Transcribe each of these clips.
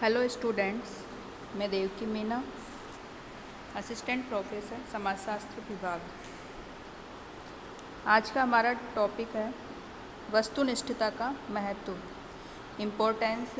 Hello students, मैं Devaki Meena, assistant professor समाजशास्त्र विभाग। आज का हमारा टॉपिक है वस्तुनिष्ठता का महत्व, importance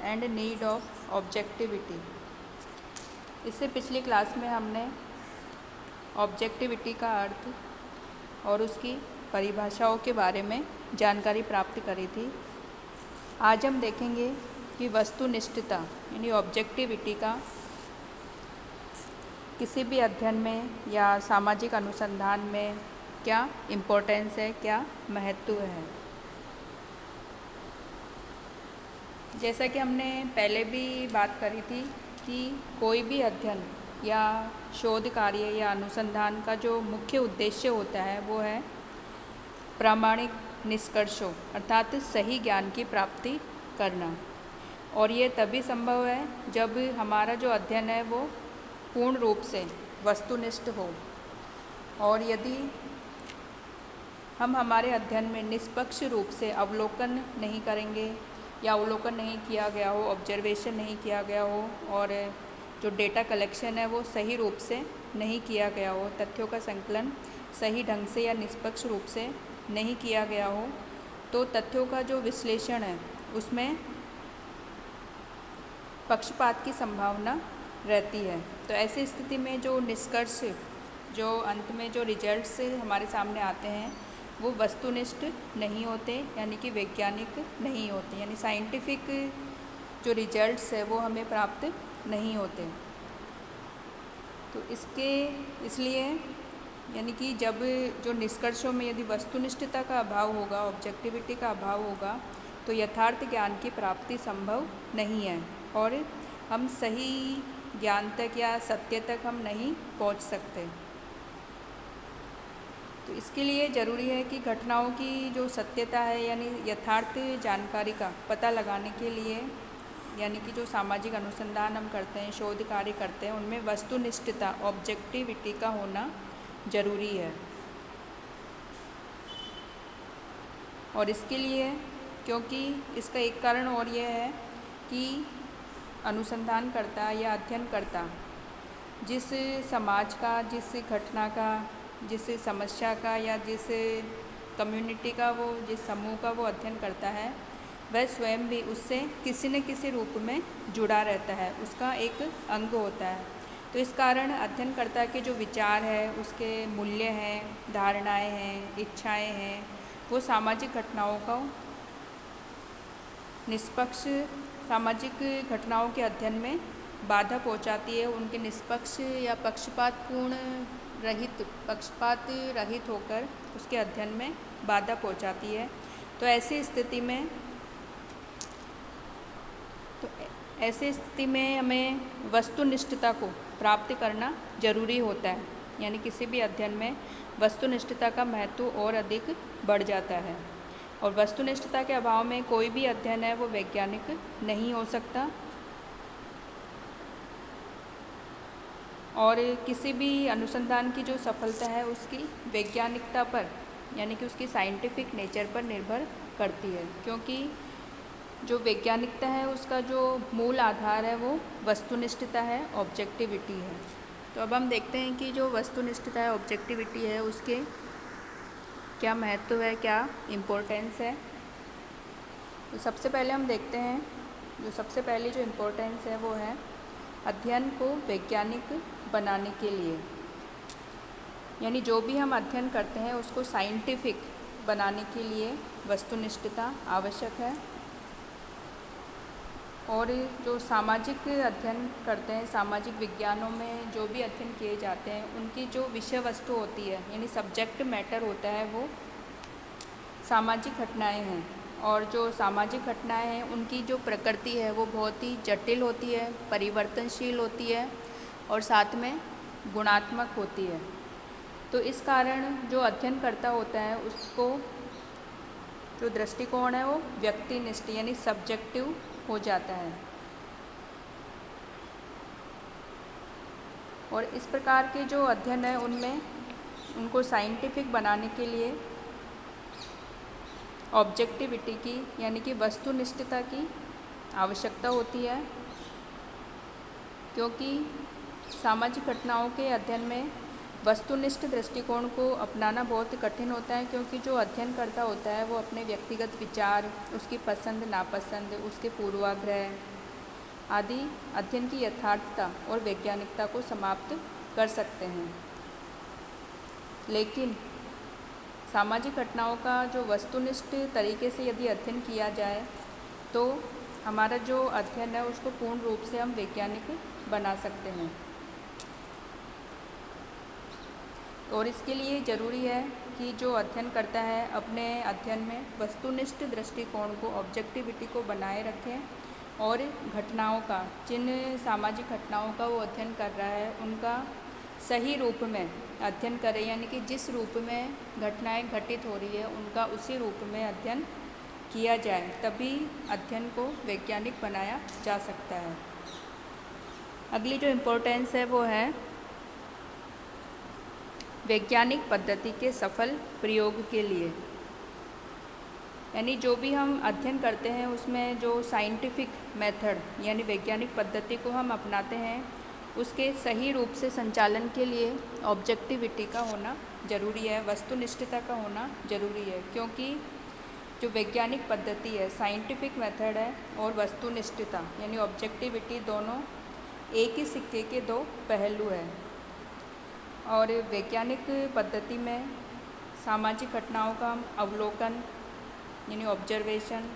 and need of objectivity. इससे पिछली क्लास में हमने ऑब्जेक्टिविटी का अर्थ और उसकी परिभाषाओं के बारे में जानकारी प्राप्त करी थी। आज हम देखेंगे कि वस्तुनिष्ठता यानी ऑब्जेक्टिविटी का किसी भी अध्ययन में या सामाजिक अनुसंधान में क्या इम्पोर्टेंस है, क्या महत्व है। जैसा कि हमने पहले भी बात करी थी कि कोई भी अध्ययन या शोध कार्य या अनुसंधान का जो मुख्य उद्देश्य होता है वो है प्रामाणिक निष्कर्षों अर्थात सही ज्ञान की प्राप्ति करना। और ये तभी संभव है जब हमारा जो अध्ययन है वो पूर्ण रूप से वस्तुनिष्ठ हो, और यदि हम हमारे अध्ययन में निष्पक्ष रूप से अवलोकन नहीं करेंगे या अवलोकन नहीं किया गया हो, ऑब्जर्वेशन नहीं किया गया हो, और जो डेटा कलेक्शन है वो सही रूप से नहीं किया गया हो, तथ्यों का संकलन सही ढंग से या निष्पक्ष रूप से नहीं किया गया हो, तो तथ्यों का जो विश्लेषण है उसमें पक्षपात की संभावना रहती है। तो ऐसी स्थिति में जो निष्कर्ष, जो अंत में जो रिजल्ट्स हमारे सामने आते हैं वो वस्तुनिष्ठ नहीं होते, यानी कि वैज्ञानिक नहीं होते, यानी साइंटिफिक जो रिजल्ट्स है वो हमें प्राप्त नहीं होते। तो इसलिए यानी कि जब जो निष्कर्षों में यदि वस्तुनिष्ठता का अभाव होगा, ऑब्जेक्टिविटी का अभाव होगा, तो यथार्थ ज्ञान की प्राप्ति संभव नहीं है और हम सही ज्ञान तक या सत्य तक हम नहीं पहुंच सकते। तो इसके लिए ज़रूरी है कि घटनाओं की जो सत्यता है यानी यथार्थ जानकारी का पता लगाने के लिए, यानी कि जो सामाजिक अनुसंधान हम करते हैं, शोध कार्य करते हैं, उनमें वस्तुनिष्ठता ऑब्जेक्टिविटी का होना ज़रूरी है। और इसके लिए क्योंकि इसका एक कारण और यह है कि अनुसंधानकर्ता या अध्ययनकर्ता जिस समाज का, जिस घटना का, जिस समस्या का या जिस कम्युनिटी का, वो जिस समूह का वो अध्ययन करता है, वह स्वयं भी उससे किसी न किसी रूप में जुड़ा रहता है, उसका एक अंग होता है। तो इस कारण अध्ययनकर्ता के जो विचार है, उसके मूल्य हैं, धारणाएं हैं, इच्छाएं हैं, वो सामाजिक घटनाओं का निष्पक्ष सामाजिक घटनाओं के अध्ययन में बाधा पहुंचाती है। उनके निष्पक्ष या पक्षपात रहित होकर उसके अध्ययन में बाधा पहुंचाती है। तो ऐसी स्थिति में हमें वस्तुनिष्ठता को प्राप्त करना जरूरी होता है, यानी किसी भी अध्ययन में वस्तुनिष्ठता का महत्व और अधिक बढ़ जाता है। और वस्तुनिष्ठता के अभाव में कोई भी अध्ययन है वो वैज्ञानिक नहीं हो सकता, और किसी भी अनुसंधान की जो सफलता है उसकी वैज्ञानिकता पर, यानी कि उसकी साइंटिफिक नेचर पर निर्भर करती है, क्योंकि जो वैज्ञानिकता है उसका जो मूल आधार है वो वस्तुनिष्ठता है, ऑब्जेक्टिविटी है। तो अब हम देखते हैं कि जो वस्तुनिष्ठता है, ऑब्जेक्टिविटी है, उसके क्या महत्व है, क्या इम्पोर्टेंस है। तो सबसे पहले हम देखते हैं, जो सबसे पहली जो इम्पोर्टेंस है वो है अध्ययन को वैज्ञानिक बनाने के लिए, यानी जो भी हम अध्ययन करते हैं उसको साइंटिफिक बनाने के लिए वस्तुनिष्ठता आवश्यक है। और जो सामाजिक अध्ययन करते हैं, सामाजिक विज्ञानों में जो भी अध्ययन किए जाते हैं, उनकी जो विषय वस्तु होती है यानी सब्जेक्ट मैटर होता है वो सामाजिक घटनाएं हैं। और जो सामाजिक घटनाएं हैं उनकी जो प्रकृति है वो बहुत ही जटिल होती है, परिवर्तनशील होती है और साथ में गुणात्मक होती है। तो इस कारण जो अध्ययनकर्ता होता है उसको जो दृष्टिकोण है वो व्यक्तिनिष्ठ यानी सब्जेक्टिव हो जाता है। और इस प्रकार के जो अध्ययन है उनमें उनको साइंटिफिक बनाने के लिए ऑब्जेक्टिविटी की यानी कि वस्तुनिष्ठता की आवश्यकता होती है। क्योंकि सामाजिक घटनाओं के अध्ययन में वस्तुनिष्ठ दृष्टिकोण को अपनाना बहुत कठिन होता है, क्योंकि जो अध्ययन करता होता है वो अपने व्यक्तिगत विचार, उसकी पसंद नापसंद, उसके पूर्वाग्रह आदि अध्ययन की यथार्थता और वैज्ञानिकता को समाप्त कर सकते हैं। लेकिन सामाजिक घटनाओं का जो वस्तुनिष्ठ तरीके से यदि अध्ययन किया जाए तो हमारा जो अध्ययन है उसको पूर्ण रूप से हम वैज्ञानिक बना सकते हैं। और इसके लिए ज़रूरी है कि जो अध्ययन करता है अपने अध्ययन में वस्तुनिष्ठ दृष्टिकोण को, ऑब्जेक्टिविटी को बनाए रखें और घटनाओं का, जिन सामाजिक घटनाओं का वो अध्ययन कर रहा है उनका सही रूप में अध्ययन करें, यानी कि जिस रूप में घटनाएं घटित हो रही है उनका उसी रूप में अध्ययन किया जाए, तभी अध्ययन को वैज्ञानिक बनाया जा सकता है। अगली जो इम्पोर्टेंस है वो है वैज्ञानिक पद्धति के सफल प्रयोग के लिए। यानी जो भी हम अध्ययन करते हैं उसमें जो साइंटिफिक मेथड यानी वैज्ञानिक पद्धति को हम अपनाते हैं उसके सही रूप से संचालन के लिए ऑब्जेक्टिविटी का होना ज़रूरी है, वस्तुनिष्ठता का होना ज़रूरी है। क्योंकि जो वैज्ञानिक पद्धति है, साइंटिफिक मेथड है, और वस्तुनिष्ठता यानी ऑब्जेक्टिविटी, दोनों एक ही सिक्के के दो पहलू हैं। और वैज्ञानिक पद्धति में सामाजिक घटनाओं का हम अवलोकन यानी ऑब्जर्वेशन,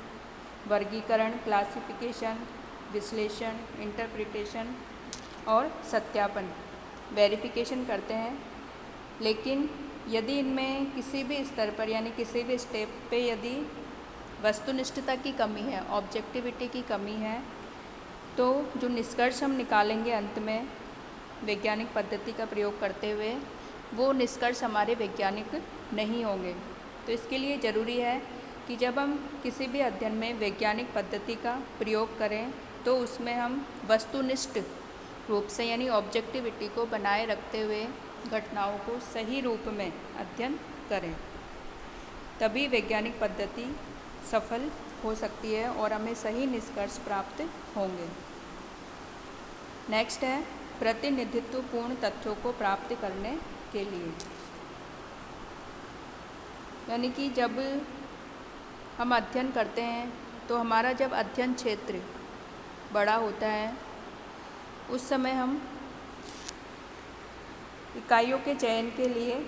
वर्गीकरण, क्लासिफिकेशन, विश्लेषण, इंटरप्रिटेशन और सत्यापन, वेरिफिकेशन करते हैं। लेकिन यदि इनमें किसी भी स्तर पर यानी किसी भी स्टेप पे यदि वस्तुनिष्ठता की कमी है, ऑब्जेक्टिविटी की कमी है, तो जो निष्कर्ष हम निकालेंगे अंत में वैज्ञानिक पद्धति का प्रयोग करते हुए, वो निष्कर्ष हमारे वैज्ञानिक नहीं होंगे। तो इसके लिए ज़रूरी है कि जब हम किसी भी अध्ययन में वैज्ञानिक पद्धति का प्रयोग करें तो उसमें हम वस्तुनिष्ठ रूप से यानी ऑब्जेक्टिविटी को बनाए रखते हुए घटनाओं को सही रूप में अध्ययन करें, तभी वैज्ञानिक पद्धति सफल हो सकती है और हमें सही निष्कर्ष प्राप्त होंगे। नेक्स्ट है प्रतिनिधित्वपूर्ण तथ्यों को प्राप्त करने के लिए। यानी कि जब हम अध्ययन करते हैं तो हमारा जब अध्ययन क्षेत्र बड़ा होता है उस समय हम इकाइयों के चयन के लिए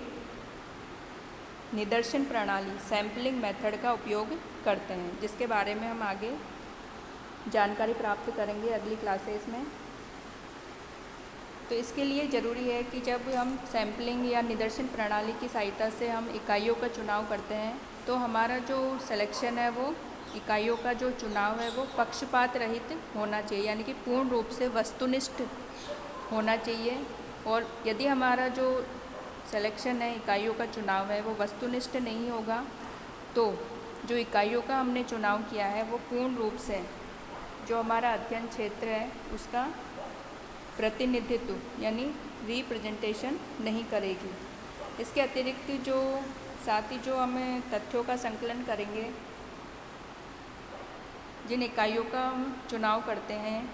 निदर्शन प्रणाली, सैम्पलिंग मेथड का उपयोग करते हैं, जिसके बारे में हम आगे जानकारी प्राप्त करेंगे अगली क्लासेस में। तो इसके लिए ज़रूरी है कि जब हम सैम्पलिंग या निदर्शन प्रणाली की सहायता से हम इकाइयों का चुनाव करते हैं तो हमारा जो सिलेक्शन है वो इकाइयों का जो चुनाव है वो पक्षपात रहित होना चाहिए, यानी कि पूर्ण रूप से वस्तुनिष्ठ होना चाहिए। और यदि हमारा जो सिलेक्शन है, इकाइयों का चुनाव है, वो वस्तुनिष्ठ नहीं होगा तो जो इकाइयों का हमने चुनाव किया है वो पूर्ण रूप से जो हमारा अध्ययन क्षेत्र है उसका प्रतिनिधित्व यानी रिप्रेजेंटेशन नहीं करेगी। इसके अतिरिक्त जो साथ ही जो हमें तथ्यों का संकलन करेंगे, जिन इकाइयों का हम चुनाव करते हैं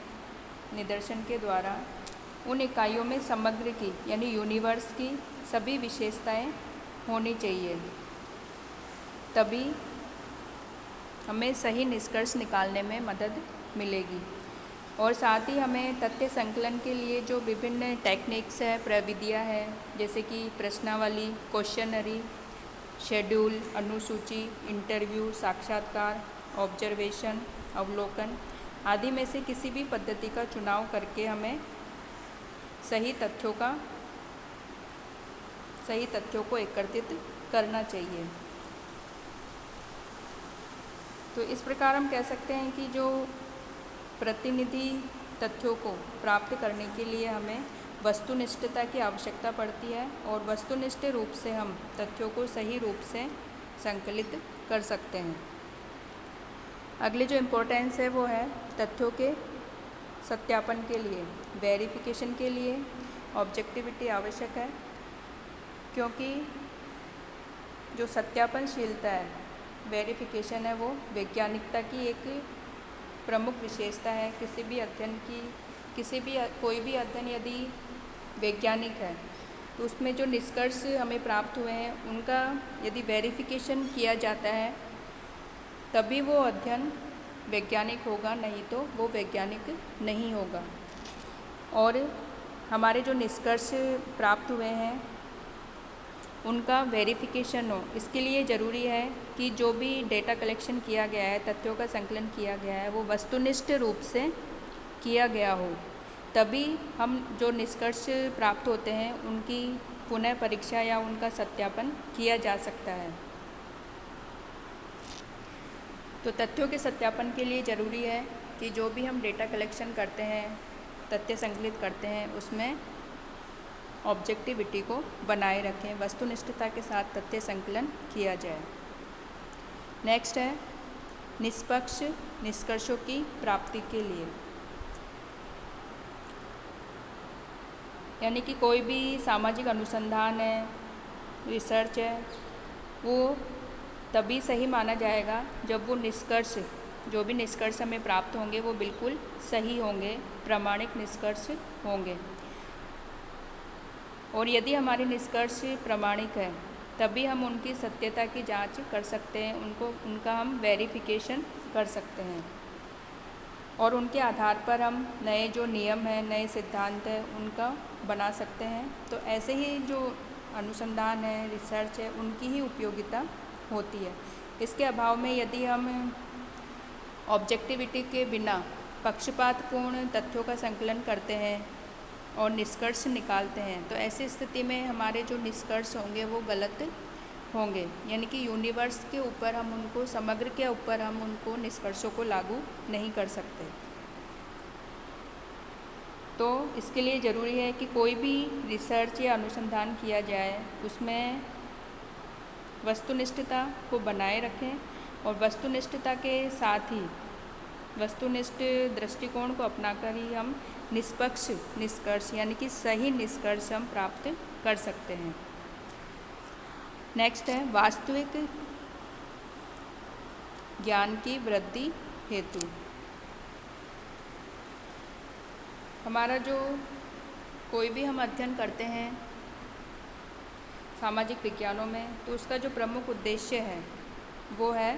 निदर्शन के द्वारा, उन इकाइयों में समग्र की यानी यूनिवर्स की सभी विशेषताएं होनी चाहिए, तभी हमें सही निष्कर्ष निकालने में मदद मिलेगी। और साथ ही हमें तथ्य संकलन के लिए जो विभिन्न टेक्निक्स है, प्रविधियाँ है, जैसे कि प्रश्नावली, क्वेश्चनरी, शेड्यूल, अनुसूची, इंटरव्यू, साक्षात्कार, ऑब्जर्वेशन, अवलोकन आदि में से किसी भी पद्धति का चुनाव करके हमें सही तथ्यों को एकत्रित करना चाहिए। तो इस प्रकार हम कह सकते हैं कि जो प्रतिनिधि तथ्यों को प्राप्त करने के लिए हमें वस्तुनिष्ठता की आवश्यकता पड़ती है और वस्तुनिष्ठ रूप से हम तथ्यों को सही रूप से संकलित कर सकते हैं। अगली जो इम्पोर्टेंस है वो है तथ्यों के सत्यापन के लिए, वेरिफिकेशन के लिए ऑब्जेक्टिविटी आवश्यक है, क्योंकि जो सत्यापनशीलता है, वेरिफिकेशन है, वो वैज्ञानिकता की एक प्रमुख विशेषता है। किसी भी अध्ययन की कोई भी अध्ययन यदि वैज्ञानिक है तो उसमें जो निष्कर्ष हमें प्राप्त हुए हैं उनका यदि वेरिफिकेशन किया जाता है तभी वो अध्ययन वैज्ञानिक होगा, नहीं तो वो वैज्ञानिक नहीं होगा। और हमारे जो निष्कर्ष प्राप्त हुए हैं उनका वेरिफिकेशन हो, इसके लिए ज़रूरी है कि जो भी डेटा कलेक्शन किया गया है, तथ्यों का संकलन किया गया है, वो वस्तुनिष्ठ रूप से किया गया हो, तभी हम जो निष्कर्ष प्राप्त होते हैं उनकी पुनः परीक्षा या उनका सत्यापन किया जा सकता है। तो तथ्यों के सत्यापन के लिए ज़रूरी है कि जो भी हम डेटा कलेक्शन करते हैं, तथ्य संकलित करते हैं, उसमें ऑब्जेक्टिविटी को बनाए रखें, वस्तुनिष्ठता के साथ तथ्य संकलन किया जाए। नेक्स्ट है निष्पक्ष निष्कर्षों की प्राप्ति के लिए, यानी कि कोई भी सामाजिक अनुसंधान है, रिसर्च है, वो तभी सही माना जाएगा जब वो निष्कर्ष, जो भी निष्कर्ष हमें प्राप्त होंगे वो बिल्कुल सही होंगे, प्रामाणिक निष्कर्ष होंगे। और यदि हमारे निष्कर्ष प्रामाणिक है तभी हम उनकी सत्यता की जांच कर सकते हैं, उनका हम वेरिफिकेशन कर सकते हैं और उनके आधार पर हम नए जो नियम हैं, नए सिद्धांत हैं, उनका बना सकते हैं। तो ऐसे ही जो अनुसंधान है, रिसर्च है, उनकी ही उपयोगिता होती है। इसके अभाव में यदि हम ऑब्जेक्टिविटी के बिना पक्षपातपूर्ण तथ्यों का संकलन करते हैं और निष्कर्ष निकालते हैं तो ऐसी स्थिति में हमारे जो निष्कर्ष होंगे वो गलत होंगे, यानी कि यूनिवर्स के ऊपर हम उनको, समग्र के ऊपर हम उनको निष्कर्षों को लागू नहीं कर सकते। तो इसके लिए ज़रूरी है कि कोई भी रिसर्च या अनुसंधान किया जाए उसमें वस्तुनिष्ठता को बनाए रखें और वस्तुनिष्ठता के साथ ही वस्तुनिष्ठ दृष्टिकोण को अपनाकर ही हम निष्पक्ष निष्कर्ष यानी कि सही निष्कर्ष हम प्राप्त कर सकते हैं। नेक्स्ट है वास्तविक ज्ञान की वृद्धि हेतु। हमारा जो कोई भी हम अध्ययन करते हैं सामाजिक विज्ञानों में, तो उसका जो प्रमुख उद्देश्य है वो है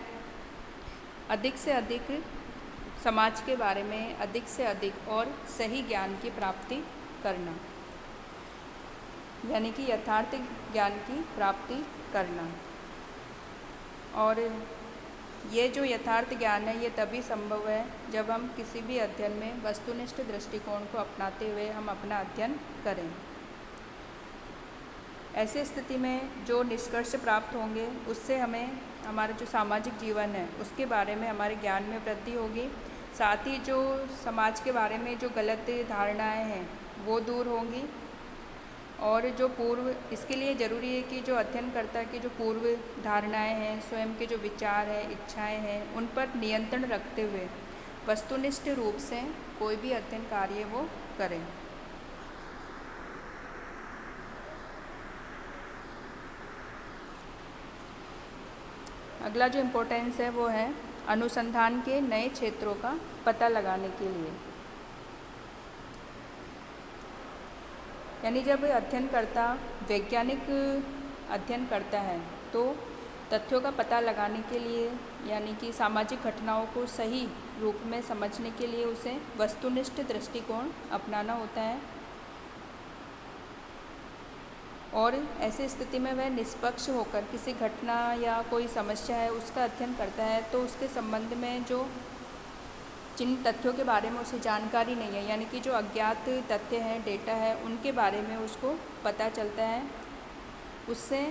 अधिक से अधिक समाज के बारे में अधिक से अधिक और सही ज्ञान की प्राप्ति करना, यानी कि यथार्थ ज्ञान की प्राप्ति करना। और ये जो यथार्थ ज्ञान है ये तभी संभव है जब हम किसी भी अध्ययन में वस्तुनिष्ठ दृष्टिकोण को अपनाते हुए हम अपना अध्ययन करें। ऐसी स्थिति में जो निष्कर्ष प्राप्त होंगे उससे हमें हमारा जो सामाजिक जीवन है उसके बारे में हमारे ज्ञान में वृद्धि होगी, साथ ही जो समाज के बारे में जो गलत धारणाएं हैं वो दूर होंगी। और जो इसके लिए ज़रूरी है कि जो अध्ययनकर्ता की जो पूर्व धारणाएं हैं, स्वयं के जो विचार हैं, इच्छाएं हैं, उन पर नियंत्रण रखते हुए वस्तुनिष्ठ रूप से कोई भी अध्ययन कार्य वो करें। अगला जो इम्पोर्टेंस है वो है अनुसंधान के नए क्षेत्रों का पता लगाने के लिए, यानी जब अध्ययनकर्ता वैज्ञानिक अध्ययन करता है तो तथ्यों का पता लगाने के लिए, यानी कि सामाजिक घटनाओं को सही रूप में समझने के लिए उसे वस्तुनिष्ठ दृष्टिकोण अपनाना होता है। और ऐसी स्थिति में वह निष्पक्ष होकर किसी घटना या कोई समस्या है उसका अध्ययन करता है तो उसके संबंध में जो जिन तथ्यों के बारे में उसे जानकारी नहीं है, यानी कि जो अज्ञात तथ्य हैं, डेटा है, उनके बारे में उसको पता चलता है। उससे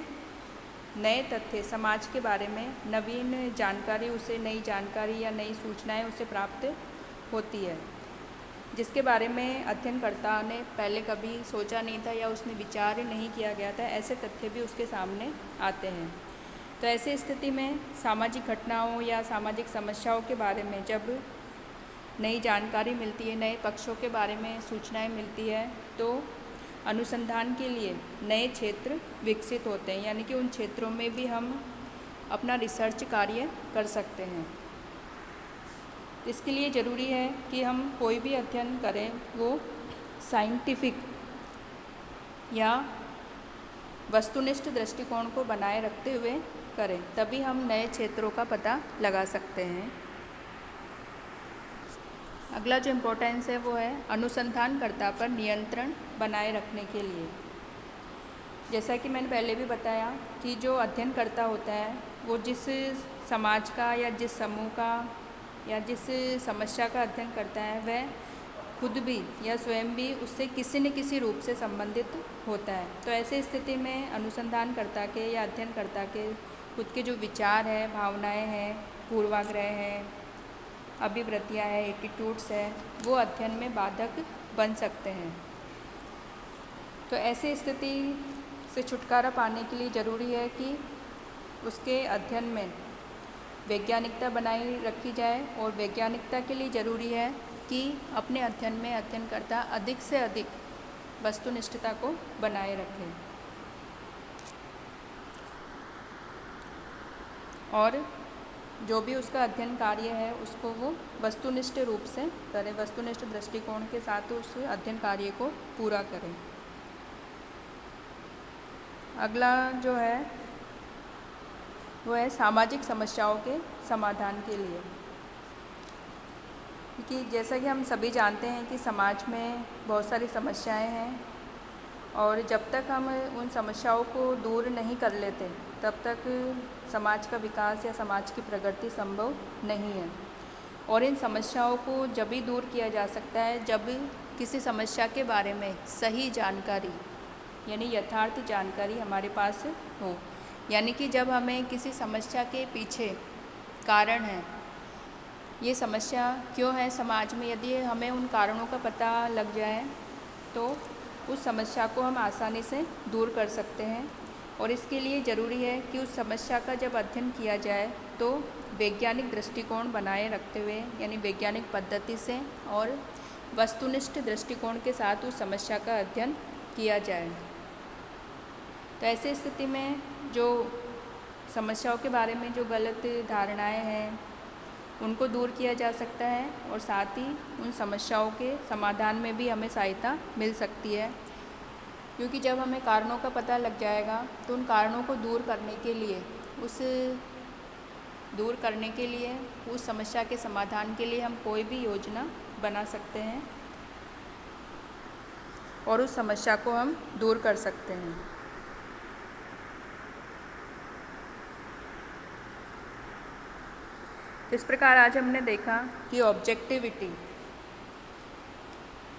नए तथ्य, समाज के बारे में नवीन जानकारी, उसे नई जानकारी या नई सूचनाएं उसे प्राप्त होती है जिसके बारे में अध्ययनकर्ता ने पहले कभी सोचा नहीं था या उसने विचार नहीं किया गया था। ऐसे तथ्य भी उसके सामने आते हैं। तो ऐसी स्थिति में सामाजिक घटनाओं या सामाजिक समस्याओं के बारे में जब नई जानकारी मिलती है, नए पक्षों के बारे में सूचनाएं मिलती है, तो अनुसंधान के लिए नए क्षेत्र विकसित होते हैं, यानी कि उन क्षेत्रों में भी हम अपना रिसर्च कार्य कर सकते हैं। इसके लिए ज़रूरी है कि हम कोई भी अध्ययन करें वो साइंटिफिक या वस्तुनिष्ठ दृष्टिकोण को बनाए रखते हुए करें, तभी हम नए क्षेत्रों का पता लगा सकते हैं। अगला जो इम्पोर्टेंस है वो है अनुसंधानकर्ता पर नियंत्रण बनाए रखने के लिए। जैसा कि मैंने पहले भी बताया कि जो अध्ययनकर्ता होता है वो जिस समाज का या जिस समूह का या जिस समस्या का अध्ययन करता है वह खुद भी या स्वयं भी उससे किसी न किसी रूप से संबंधित होता है। तो ऐसे स्थिति में अनुसंधानकर्ता के या अध्ययनकर्ता के खुद के जो विचार है, भावनाएं हैं, पूर्वाग्रह हैं, अभिवृत्तियाँ हैं, एटीट्यूड्स है, वो अध्ययन में बाधक बन सकते हैं। तो ऐसी स्थिति से छुटकारा पाने के लिए ज़रूरी है कि उसके अध्ययन में वैज्ञानिकता बनाई रखी जाए, और वैज्ञानिकता के लिए ज़रूरी है कि अपने अध्ययन में अध्ययनकर्ता अधिक से अधिक वस्तुनिष्ठता को बनाए रखे और जो भी उसका अध्ययन कार्य है उसको वो वस्तुनिष्ठ रूप से करे, वस्तुनिष्ठ दृष्टिकोण के साथ उस अध्ययन कार्य को पूरा करें। अगला जो है वो है सामाजिक समस्याओं के समाधान के लिए, क्योंकि जैसा कि हम सभी जानते हैं कि समाज में बहुत सारी समस्याएं हैं, और जब तक हम उन समस्याओं को दूर नहीं कर लेते तब तक समाज का विकास या समाज की प्रगति संभव नहीं है। और इन समस्याओं को जब भी दूर किया जा सकता है जब किसी समस्या के बारे में सही जानकारी यानी यथार्थ जानकारी हमारे पास हो, यानी कि जब हमें किसी समस्या के पीछे कारण है, ये समस्या क्यों है समाज में, यदि हमें उन कारणों का पता लग जाए तो उस समस्या को हम आसानी से दूर कर सकते हैं। और इसके लिए ज़रूरी है कि उस समस्या का जब अध्ययन किया जाए तो वैज्ञानिक दृष्टिकोण बनाए रखते हुए यानी वैज्ञानिक पद्धति से और वस्तुनिष्ठ दृष्टिकोण के साथ उस समस्या का अध्ययन किया जाए। तो ऐसी स्थिति में जो समस्याओं के बारे में जो गलत धारणाएं हैं उनको दूर किया जा सकता है, और साथ ही उन समस्याओं के समाधान में भी हमें सहायता मिल सकती है, क्योंकि जब हमें कारणों का पता लग जाएगा तो उन कारणों को दूर करने के लिए उस समस्या के समाधान के लिए हम कोई भी योजना बना सकते हैं और उस समस्या को हम दूर कर सकते हैं। इस प्रकार आज हमने देखा कि ऑब्जेक्टिविटी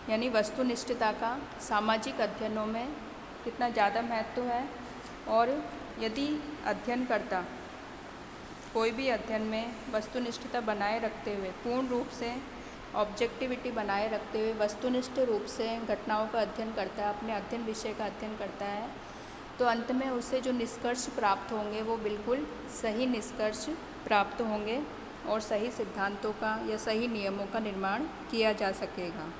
यानी वस्तुनिष्ठता का सामाजिक अध्ययनों में कितना ज़्यादा महत्व है, और यदि अध्ययनकर्ता कोई भी अध्ययन में वस्तुनिष्ठता बनाए रखते हुए पूर्ण रूप से ऑब्जेक्टिविटी बनाए रखते हुए वस्तुनिष्ठ रूप से घटनाओं का अध्ययन करता है, अपने अध्ययन विषय का अध्ययन करता है, तो अंत में उसे जो निष्कर्ष प्राप्त होंगे वो बिल्कुल सही निष्कर्ष प्राप्त होंगे और सही सिद्धांतों का या सही नियमों का निर्माण किया जा सकेगा।